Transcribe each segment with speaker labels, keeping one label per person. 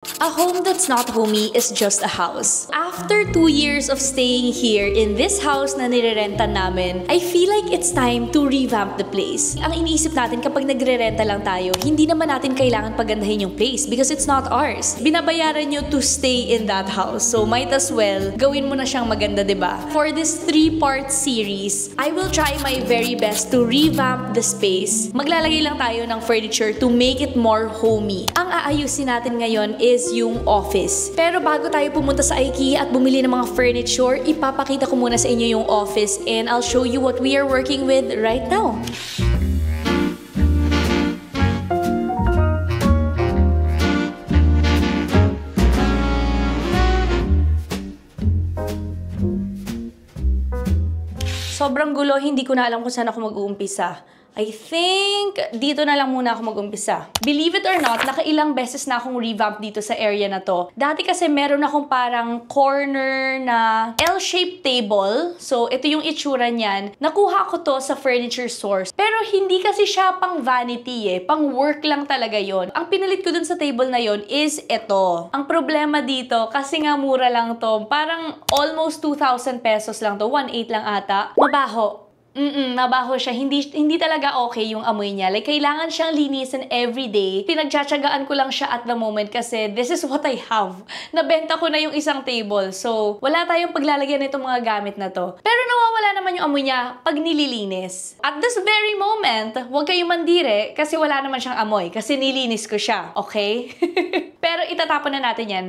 Speaker 1: A home that's not homey is just a house. After 2 years of staying here in this house na nirerenta namin, I feel like it's time to revamp the place. Ang iniisip natin kapag nagre-renta lang tayo, hindi naman natin kailangan pagandahin yung place because it's not ours. Binabayaran nyo to stay in that house. So might as well, gawin mo na siyang maganda, diba? For this 3-part series, I will try my very best to revamp the space. Maglalagay lang tayo ng furniture to make it more homey. Ang aayusin natin ngayon is yung office. Pero bago tayo pumunta sa IKEA at bumili ng mga furniture, ipapakita ko muna sa inyo yung office and I'll show you what we are working with right now. Sobrang gulo, hindi ko na alam kung saan ako mag-uumpisa. I think dito na lang muna ako mag-umpisa. Believe it or not, nakailang beses na akong revamp dito sa area na to. Dati kasi meron akong parang corner na L-shaped table. So, ito yung itsura niyan. Nakuha ko to sa furniture source. Pero hindi kasi siya pang vanity pang work lang talaga yon. Ang pinalit ko dun sa table na yon is ito. Ang problema dito, kasi nga mura lang to. Parang almost 2,000 pesos lang to. 1,800 lang ata. Mabaho. Mabaho siya. Hindi talaga okay yung amoy niya. Like, kailangan siyang linisin everyday. Pinagtsatsagaan ko lang siya at the moment kasi this is what I have. Nabenta ko na yung isang table. So, wala tayong paglalagyan nitong mga gamit na to. Pero nawawala naman yung amoy niya pag nililinis. At this very moment, huwag kayong mandire kasi wala naman siyang amoy. Kasi nilinis ko siya. Okay? Pero itatapon na natin yan.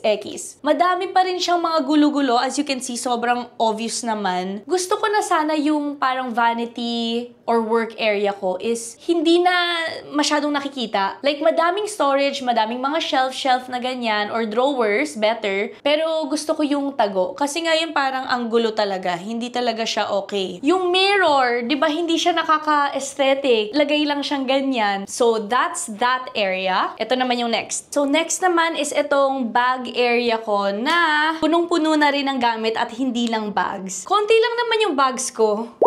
Speaker 1: Ekis. Madami pa rin siyang mga gulo-gulo. As you can see, sobrang obvious naman. Gusto ko na sana yung parang vanity or work area ko is hindi na masyadong nakikita. Like, madaming storage, madaming mga shelf na ganyan, or drawers, better. Pero gusto ko yung tago. Kasi nga yung parang ang gulo talaga. Hindi talaga siya okay. Yung mirror, di ba hindi siya nakaka-aesthetic. Lagay lang siyang ganyan. So, that's that area. Ito naman yung next. So, next naman is itong bag area ko na punong-puno na rin ng gamit at hindi lang bags. Konti lang naman yung bags ko.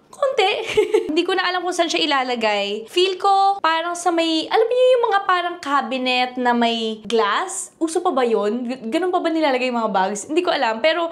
Speaker 1: Konti. Hindi ko na alam kung saan siya ilalagay. Feel ko parang sa may, alam niyo yung mga parang cabinet na may glass? Uso pa ba yun? Ganun pa ba nilalagay yung mga bags? Hindi ko alam. Pero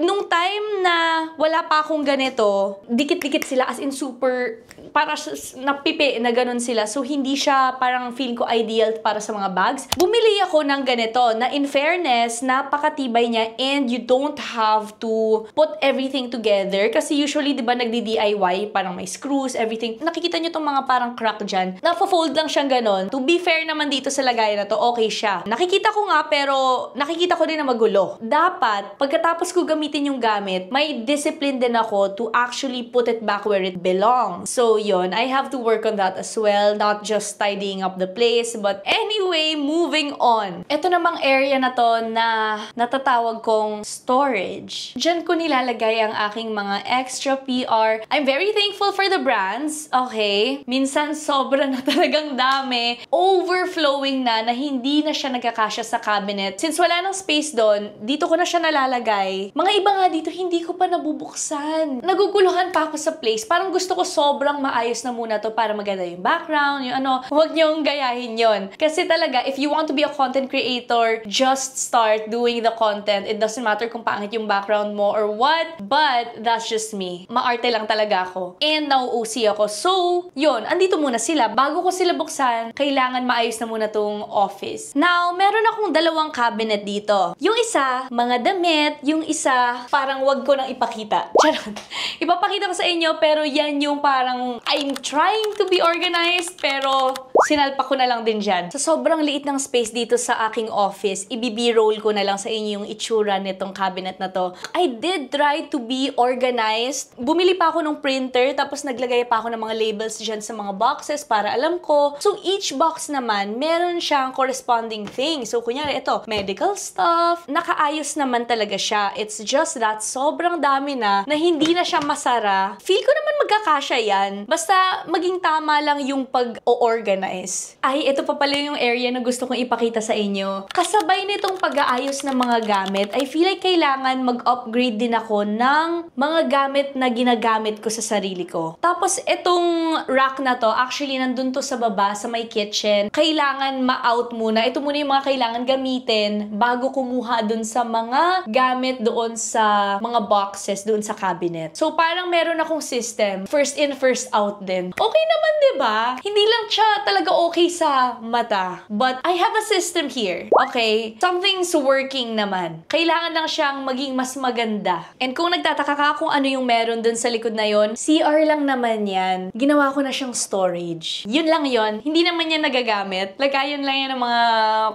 Speaker 1: nung time na wala pa akong ganito, dikit-dikit sila as in super, para napipi na ganun sila. So hindi siya parang feel ko ideal para sa mga bags. Bumili ako ng ganito na in fairness, napakatibay niya and you don't have to put everything together. Kasi usually, di ba, nagdi-DIY, parang may screws, everything. Nakikita nyo tong mga parang crack dyan. Nafa-fold lang siyang ganun. To be fair naman dito sa lagay na to, okay siya. Nakikita ko nga, pero nakikita ko din na magulo. Dapat, pagkatapos ko gamitin yung gamit, may discipline din ako to actually put it back where it belongs. So, yun. I have to work on that as well. Not just tidying up the place. But anyway, moving on. Ito namang area na to na natatawag kong storage. Diyan ko nilalagay ang aking mga extra PR. I'm very thankful for the brands. Okay? Minsan, sobra na talagang dami. Overflowing na hindi na siya nagkakasya sa cabinet. Since wala nang space doon, dito ko na siya nalalagay. Mga iba nga dito, hindi ko pa nabubuksan. Naguguluhan pa ako sa place. Parang gusto ko sobrang maayos na muna to para maganda yung background, yung ano. Huwag niyong gayahin yon. Kasi talaga, if you want to be a content creator, just start doing the content. It doesn't matter kung pangit yung background mo or what, but that's just me. Maarte lang talaga ako. And nauusi ako. So, yun. Andito muna sila. Bago ko sila buksan, kailangan maayos na muna tong office. Now, meron akong 2 cabinet dito. Yung isa, mga damit. Yung isa, parang wag ko nang ipakita. Charot. Ipapakita ko sa inyo, pero yan yung parang I'm trying to be organized, pero sinalpak ko na lang din dyan. Sa sobrang liit ng space dito sa aking office, i-b-roll ko na lang sa inyo yung itsura nitong cabinet na to. I did try to be organized. Bumili pa ako ng printer, tapos naglagay pa ako ng mga labels dyan sa mga boxes para alam ko. So, each box naman, meron siyang corresponding thing. So, kunyari, ito, medical stuff. Nakaayos naman talaga siya. It's just that sobrang dami na hindi na siya masara. Feel ko naman magkakasya yan. Basta maging tama lang yung pag-organize. Ay, ito pa pala yung area na gusto kong ipakita sa inyo. Kasabay nitong pag-aayos ng mga gamit, I feel like kailangan mag-upgrade din ako ng mga gamit na ginagamit ko sa sa sarili ko. Tapos, itong rack na to, actually, nandun to sa baba, sa may kitchen. Kailangan ma-out muna. Ito muna yung mga kailangan gamitin bago kumuha dun sa mga gamit doon sa mga boxes, doon sa cabinet. So, parang meron akong system. First in, first out din. Okay naman, diba? Hindi lang siya talaga okay sa mata. But, I have a system here. Okay? Something's working naman. Kailangan lang siyang maging mas maganda. And kung nagtataka ka kung ano yung meron dun sa likod na yon, CR lang naman yan. Ginawa ko na siyang storage. Yun lang yon. Hindi naman yan nagagamit. Lagayan lang yan ng mga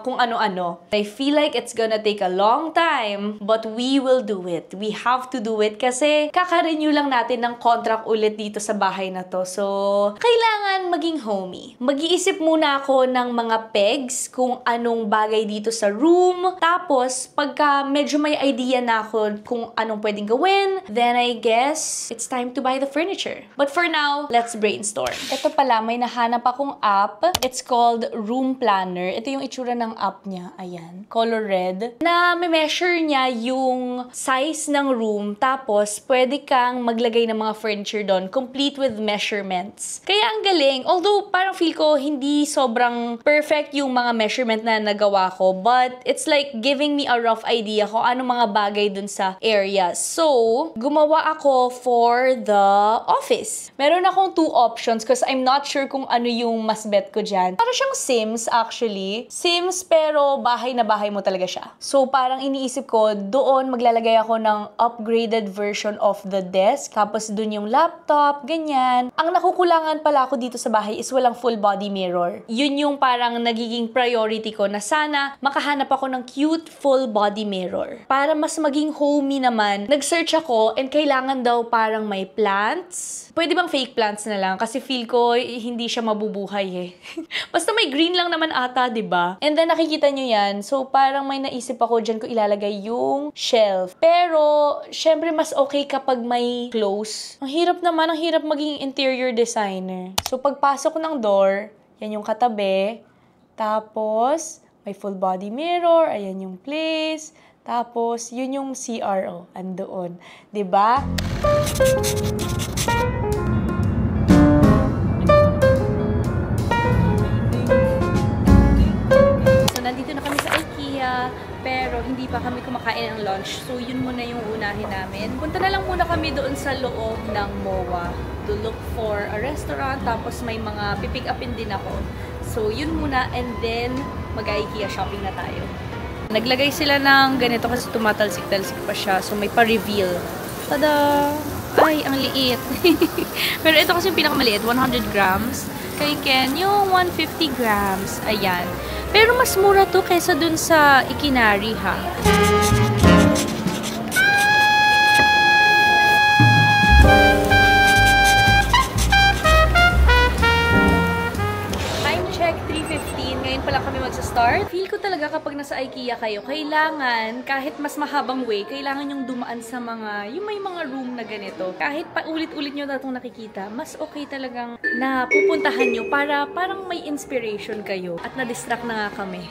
Speaker 1: kung ano-ano. I feel like it's gonna take a long time, but we will do it. We have to do it kasi kaka-renew lang natin ng contract ulit dito sa bahay na to. So, kailangan maging homey. Mag-iisip muna ako ng mga pegs kung anong bagay dito sa room. Tapos, pagka medyo may idea na ako kung anong pwedeng gawin, then I guess it's time to buy the furniture. But for now, let's brainstorm. Ito pala, may nahanap akong app. It's called Room Planner. Ito yung itsura ng app niya. Ayan. Color red. Na may measure niya yung size ng room. Tapos, pwede kang maglagay ng mga furniture doon, complete with measurements. Kaya ang galing. Although, parang feel ko hindi sobrang perfect yung mga measurement na nagawa ko. But, it's like giving me a rough idea kung ano mga bagay dun sa area. So, gumawa ako for the office. Meron akong 2 options because I'm not sure kung ano yung mas bet ko dyan. Para siyang Sims actually. Sims pero bahay na bahay mo talaga siya. So, parang iniisip ko, doon maglalagay ako ng upgraded version of the desk. Tapos dun yung laptop, ganyan. Ang nakukulangan pala ako dito sa bahay is walang full body mirror. Yun yung parang nagiging priority ko na sana makahanap ako ng cute full body mirror. Para mas maging homey naman, nag-search ako and kailangan daw parang may plants. Pwede bang fake plants na lang? Kasi feel ko hindi siya mabubuhay eh. Basta may green lang naman ata, diba? And then nakikita nyo yan. So parang may naisip ako dyan ko ilalagay yung shelf. Pero syempre mas okay kapag may close. Ang hirap naman, ang hirap maging interior designer. So pagpasok ng door, yan yung katabi. Tapos may full body mirror, ayan yung place. Tapos, yun yung CRO, andoon. Diba? So, nandito na kami sa IKEA, pero hindi pa kami kumakain ng lunch. So, yun muna yung unahin namin. Punta na lang muna kami doon sa loob ng MOA to look for a restaurant. Tapos, may mga pipick upin din ako. So, yun muna. And then, mag-IKEA shopping na tayo. Naglagay sila ng ganito kasi tumatalsik-talsik pa siya. So, may pa-reveal. Tada! Ay, ang liit. Pero ito kasi yung pinakamaliit, 100 grams. Kay Ken, yung 150 grams. Ayan. Pero mas mura to kaysa dun sa Ikinari, ha? Ngayon pala kami magsa-start. Feel ko talaga kapag nasa IKEA kayo, kailangan, kahit mas mahabang way, kailangan yung dumaan sa mga, yung may mga room na ganito. Kahit pa ulit-ulit nyo na itong nakikita, mas okay talagang na pupuntahan nyo para parang may inspiration kayo. At na-distract na nga kami.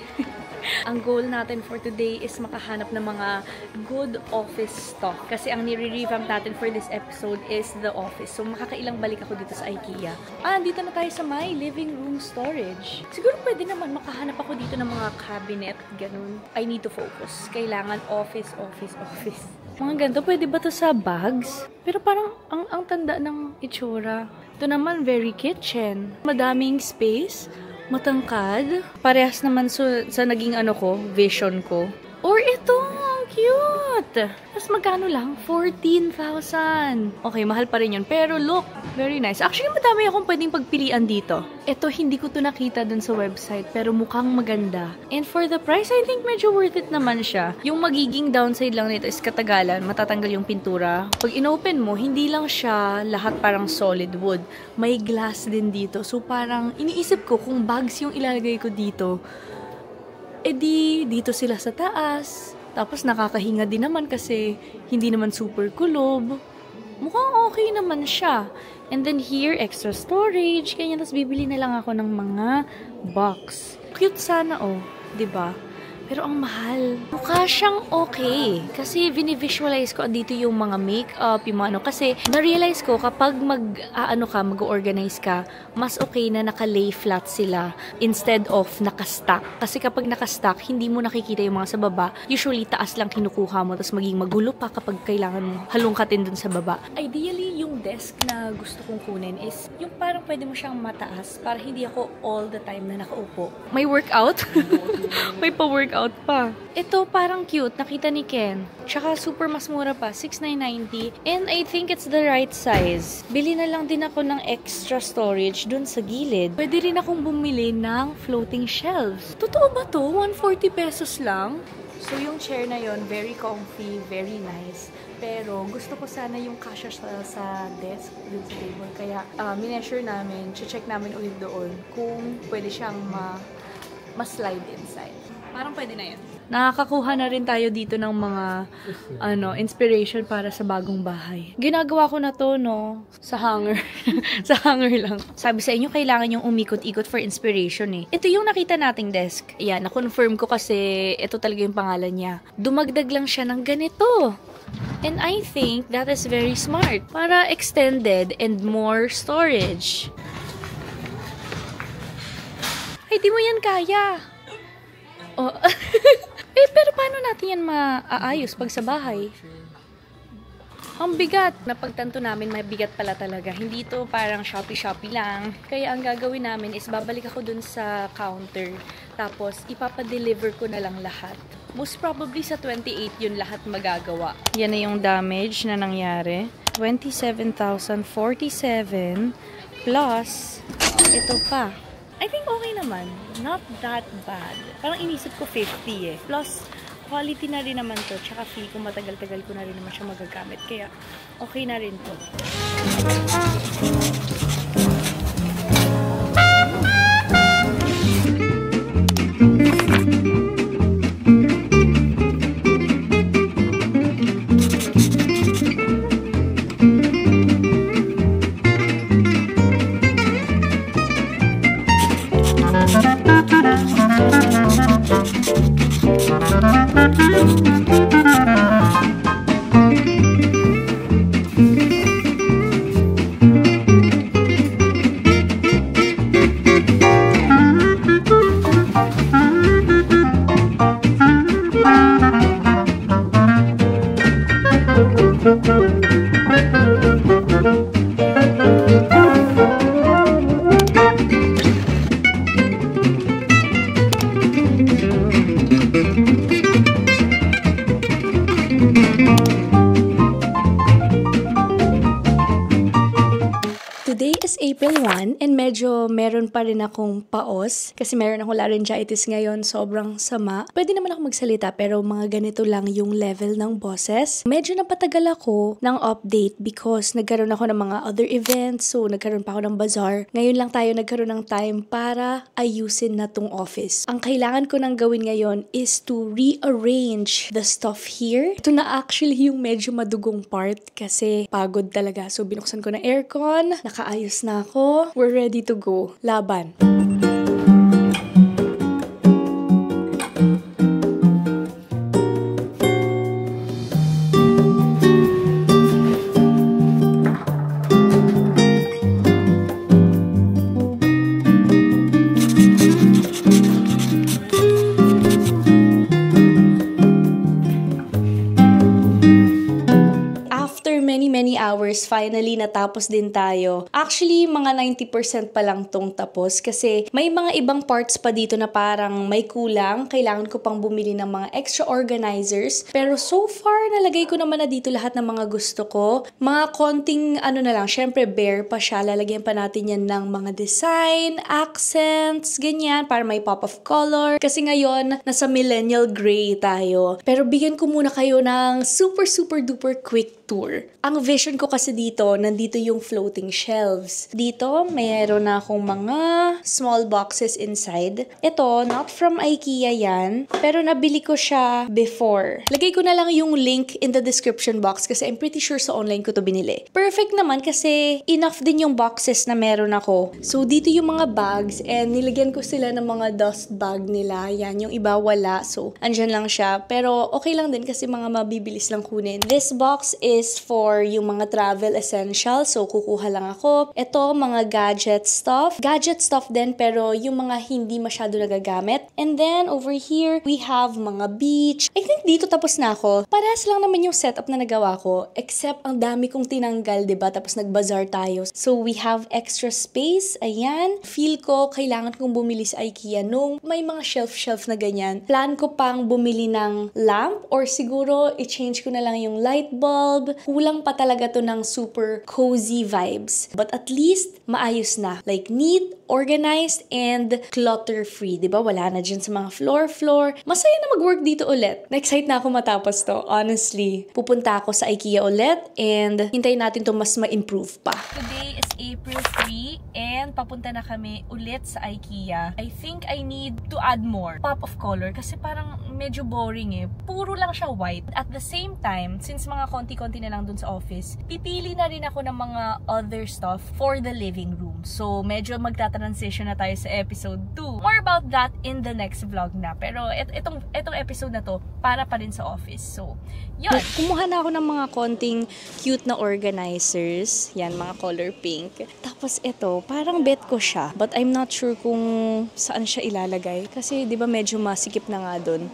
Speaker 1: Ang goal natin for today is makahanap ng mga good office stock. Kasi ang nire-revamp natin for this episode is the office. So, makakailang balik ako dito sa IKEA. Dito na tayo sa my living room storage. Siguro pwede naman makahanap ako dito ng mga cabinet. Ganun. I need to focus. Kailangan office, office, office. Mga ganito, pwede ba to sa bags? Pero parang ang tanda ng itsura. Ito naman, very kitchen. Madaming space. Matangkad. Parehas naman sa naging vision ko. Or ito, ang cute! Tapos magkano lang? 14,000. Okay, mahal pa rin yun. Pero look, very nice. Actually, madami akong pwedeng pagpilian dito. Ito, hindi ko to nakita dun sa website, pero mukhang maganda. And for the price, I think medyo worth it naman siya. Yung magiging downside lang nito is katagalan, matatanggal yung pintura. Pag inopen mo, hindi lang siya lahat parang solid wood. May glass din dito. So parang iniisip ko kung bags yung ilalagay ko dito, dito sila sa taas. Tapos nakakahinga din naman kasi hindi naman super kulob. Mukhang okay naman siya. And then here, extra storage. Kanya, tapos bibili na lang ako ng mga box. Cute sana, oh. 'Di ba? Pero ang mahal. Mukha siyang okay. Kasi visualize ko dito yung mga makeup, yung mga ano. Kasi na-realize ko kapag mag-organize ka, mas okay na naka-lay flat sila instead of naka-stack. Kasi kapag naka-stack, hindi mo nakikita yung mga sa baba. Usually, taas lang kinukuha mo, tapos maging magulo pa kapag kailangan mo halungkatin dun sa baba. Ideally, yung desk na gusto kong kunin is yung parang pwede mo siyang mataas para hindi ako all the time na nakaupo. May workout? May pa-workout pa. Ito parang cute. Nakita ni Ken. Tsaka super mas mura pa. $6,990. And I think it's the right size. Bili na lang din ako ng extra storage dun sa gilid. Pwede rin akong bumili ng floating shelves. Totoo ba to? 140 pesos lang? So yung chair na yon very comfy, very nice. Pero gusto ko sana yung kasya sa desk, dun sa table. Kaya mineasure namin, check namin ulit doon kung pwede siyang ma-slide inside. Parang pwede na yun. Nakakakuha na rin tayo dito ng mga inspiration para sa bagong bahay. Ginagawa ko na to, no? Sa hanger. Sa hanger lang. Sabi sa inyo, kailangan yung umikot-ikot for inspiration eh. Ito yung nakita nating desk. Ayan, na-confirm ko kasi ito talaga yung pangalan niya. Dumagdag lang siya ng ganito. And I think that is very smart. Para extended and more storage. Ay, di mo yan kaya. Oh. Pero paano natin yan maaayos pag sa bahay? Ang bigat. Napagtanto namin, may bigat pala talaga. Hindi to parang Shopee lang. Kaya ang gagawin namin is babalik ako dun sa counter. Tapos, ipapadeliver ko na lang lahat. Most probably sa 28 yun lahat magagawa. Yan na yung damage na nangyari. 27,047 plus ito pa. I think okay naman. Not that bad. Parang inisip ko 50 eh. Plus, quality na rin naman to. Tsaka fee ko matagal-tagal ko na rin naman siya magagamit. Kaya, okay na rin to. Today is April 1 and medyo meron pa rin akong paos kasi meron akong laryngitis ngayon, sobrang sama. Pwede naman ako magsalita pero mga ganito lang yung level ng boses. Medyo napatagal ako ng update because nagkaroon ako ng mga other events, so nagkaroon pa ako ng bazaar. Ngayon lang tayo nagkaroon ng time para ayusin na tong office. Ang kailangan ko nang gawin ngayon is to rearrange the stuff here. Ito na actually yung medyo madugong part kasi pagod talaga. So binuksan ko na aircon, nakaayos na ako. We're ready to go. Laban. Many hours, finally natapos din tayo. Actually, mga 90% pa lang tong tapos kasi may mga ibang parts pa dito na parang may kulang. Kailangan ko pang bumili ng mga extra organizers. Pero so far, nalagay ko naman na dito lahat ng mga gusto ko. Mga konting na lang, syempre bare pa siya. Lalagyan pa natin yan ng mga design, accents, ganyan, para may pop of color. Kasi ngayon, nasa millennial gray tayo. Pero bigyan ko muna kayo ng super duper quick tour. Ang vision ko kasi dito, nandito yung floating shelves. Dito, mayroon na akong mga small boxes inside. Ito, not from IKEA yan, pero nabili ko siya before. Lagay ko na lang yung link in the description box kasi I'm pretty sure sa online ko to binili. Perfect naman kasi enough din yung boxes na meron ako. So, dito yung mga bags and nilagyan ko sila ng mga dust bag nila. Yan, yung iba wala. So, andyan lang siya. Pero, okay lang din kasi mga mabibilis lang kunin. This box is for yung mga travel essentials. So, kukuha lang ako. Ito, mga gadget stuff. Gadget stuff din, pero yung mga hindi masyado nagagamit. And then, over here, we have mga beach. I think dito tapos na ako. Parehas lang naman yung setup na nagawa ko. Except, ang dami kong tinanggal, diba? Tapos, nag-bazaar tayo. So, we have extra space. Ayan. Feel ko, kailangan kong bumili sa IKEA nung may mga shelf na ganyan. Plan ko pang bumili ng lamp or siguro, i-change ko na lang yung light bulb. Kulang pa talaga to ng super cozy vibes. But at least, maayos na. Like, neat, organized, and clutter-free. Diba? Wala na dyan sa mga floor. Masaya na mag-work dito ulit. Na-excite na ako matapos to, honestly. Pupunta ako sa IKEA ulit and hintayin natin to mas ma-improve pa. Today is April 3 and papunta na kami ulit sa IKEA. I think I need to add more pop of color kasi parang medyo boring eh. Puro lang siya white. At the same time, since mga konti-konti na lang dun sa office, pipili na rin ako ng mga other stuff for the living room. So, medyo magta-transition na tayo sa episode 2. More about that in the next vlog na. Pero itong episode na to, para pa rin sa office. So, yun. Kumuha na ako ng mga konting cute na organizers. Yan, mga color pink. Tapos ito, parang bet ko siya. But I'm not sure kung saan siya ilalagay. Kasi, di ba, medyo masikip na nga dun.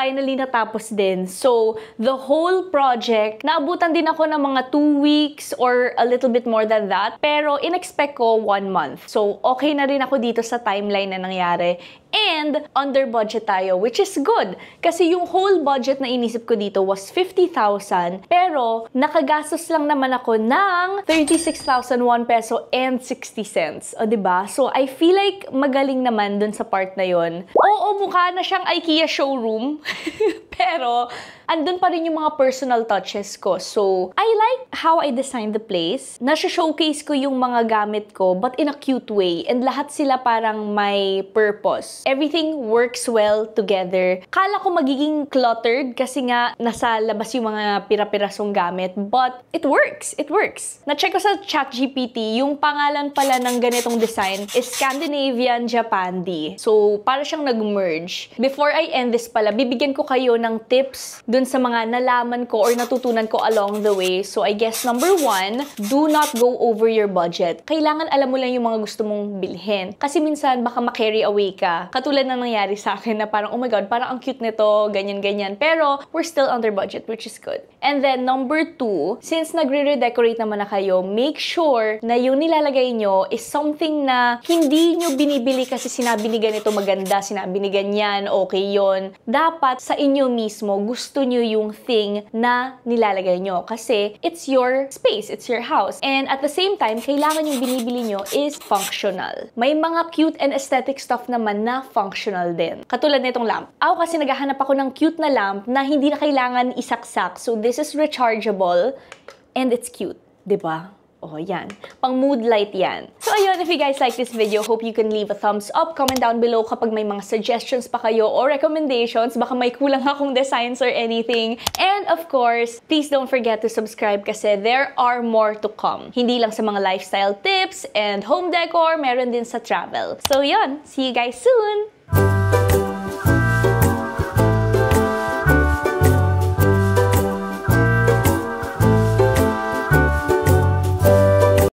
Speaker 1: Finally natapos din. So, the whole project, naabutan din ako ng mga 2 weeks or a little bit more than that. Pero, in-expect ko 1 month. So, okay na rin ako dito sa timeline na nangyari. And, under budget tayo, which is good. Kasi yung whole budget na inisip ko dito was 50,000. Pero, nakagastos lang naman ako ng 36,001 peso and 60 cents. O, diba? So, I feel like magaling naman dun sa part na yon. Oo, mukha na siyang IKEA showroom. Pero, andun pa rin yung mga personal touches ko. So, I like how I designed the place. Nasa-showcase ko yung mga gamit ko, but in a cute way. And lahat sila parang may purpose. Everything works well together. Kala ko magiging cluttered kasi nga nasa labas yung mga pira-pirasong gamit. But, it works. It works. Na-check ko sa ChatGPT, yung pangalan pala ng ganitong design is Scandinavian Japandi. So, para siyang nag-merge. Before I end this pala, bibigyan ko kayo ng tips dun sa mga nalaman ko or natutunan ko along the way. So, I guess number 1, do not go over your budget. Kailangan alam mo lang yung mga gusto mong bilhin. Kasi minsan, baka ma-carry away ka. Katulad na nangyari sa akin na parang, oh my God, parang ang cute nito, ganyan-ganyan. Pero, we're still under budget, which is good. And then, number 2, since nagre-redecorate naman na kayo, make sure na yung nilalagay nyo is something na hindi nyo binibili kasi sinabi ni ganito maganda, sinabi ni ganyan, okay yon. Dapat sa inyo mismo, gusto nyo yung thing na nilalagay nyo. Kasi, it's your space, it's your house. And at the same time, kailangan yung binibili nyo is functional. May mga cute and aesthetic stuff naman na functional din. Katulad nitong lamp. Ako kasi naghahanap ako ng cute na lamp na hindi na kailangan isaksak. So, this is rechargeable and it's cute. Diba? Oh, yan. Pang mood light yan. So, ayun, if you guys like this video, hope you can leave a thumbs up. Comment down below kapag may mga suggestions pa kayo or recommendations. Baka may kulang akong designs or anything. And of course, please don't forget to subscribe kasi there are more to come. Hindi lang sa mga lifestyle tips and home decor, meron din sa travel. So, yun. See you guys soon!